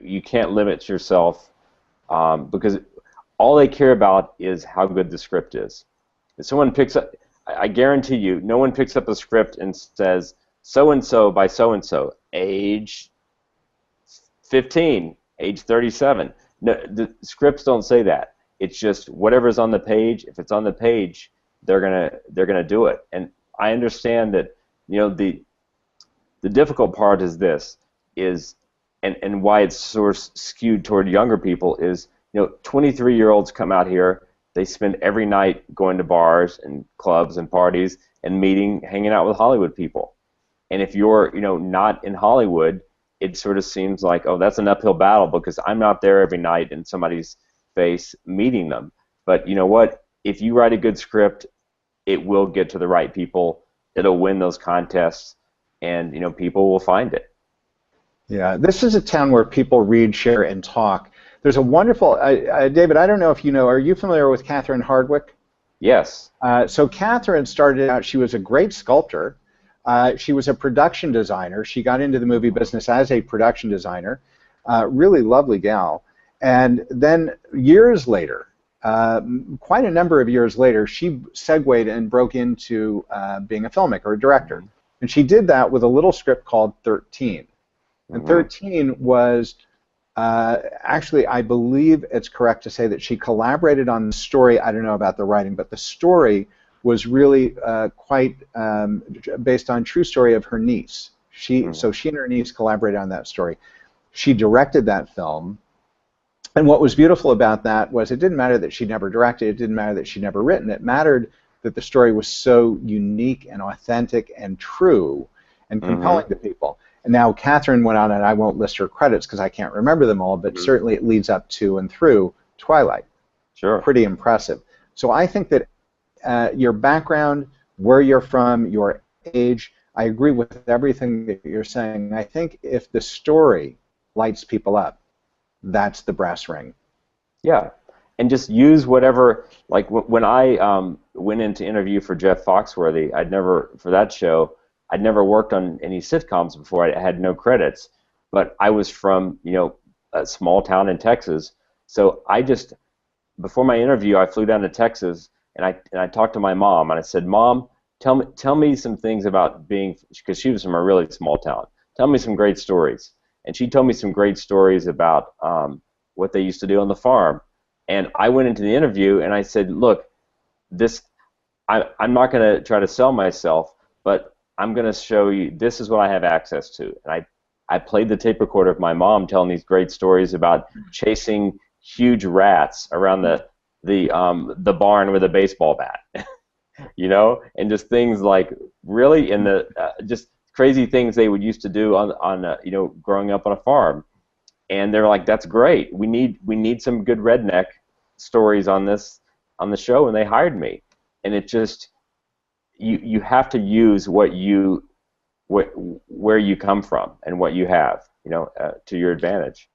you can't limit yourself because all they care about is how good the script is. If someone picks up, I guarantee you, no one picks up a script and says so and so by so and so, age 15, age 37. No, the scripts don't say that. It's just whatever's on the page. If it's on the page, they're gonna do it. And I understand that, you know, the difficult part is this is and why it's sort of skewed toward younger people is, you know, 23-year-olds come out here, they spend every night going to bars and clubs and parties and hanging out with Hollywood people. And if you're, you know, not in Hollywood, it sort of seems like, oh, that's an uphill battle because I'm not there every night in somebody's face meeting them. But you know what? If you write a good script, it will get to the right people. It'll win those contests, and you know, people will find it. Yeah, this is a town where people read, share, and talk. There's a wonderful, David, I don't know if you know, are you familiar with Catherine Hardwicke? Yes. So Catherine started out, she was a great sculptor. She was a production designer. She got into the movie business as a production designer. Really lovely gal. And then years later, quite a number of years later, she segued and broke into being a filmmaker, a director. Mm-hmm. And she did that with a little script called 13. And 13 was, actually, I believe it's correct to say that she collaborated on the story. I don't know about the writing, but the story was really quite based on true story of her niece. So she and her niece collaborated on that story. She directed that film. And what was beautiful about that was it didn't matter that she never directed, it didn't matter that she'd never written, it mattered that the story was so unique and authentic and true and compelling to people. And now Catherine went on, and I won't list her credits because I can't remember them all, but certainly it leads up to and through Twilight. Sure. Pretty impressive. So I think that your background, where you're from, your age, I agree with everything that you're saying. I think if the story lights people up, that's the brass ring. Yeah, and just use whatever. Like when I went in to interview for Jeff Foxworthy, for that show, I'd never worked on any sitcoms before. I had no credits, but I was from, you know, a small town in Texas. So I just, before my interview, I flew down to Texas and I talked to my mom and I said, Mom, tell me some things about being, because she was from a really small town. Tell me some great stories. And she told me some great stories about what they used to do on the farm. And I went into the interview and I said, look, I'm not going to try to sell myself, but I'm going to show you this is what I have access to. And I played the tape recorder of my mom telling these great stories about chasing huge rats around the barn with a baseball bat, you know, and just things like really in the just crazy things they would used to do on you know, growing up on a farm. And they're like, that's great. We need some good redneck stories on the show, and they hired me. And it just you have to use where you come from and what you have, you know, to your advantage.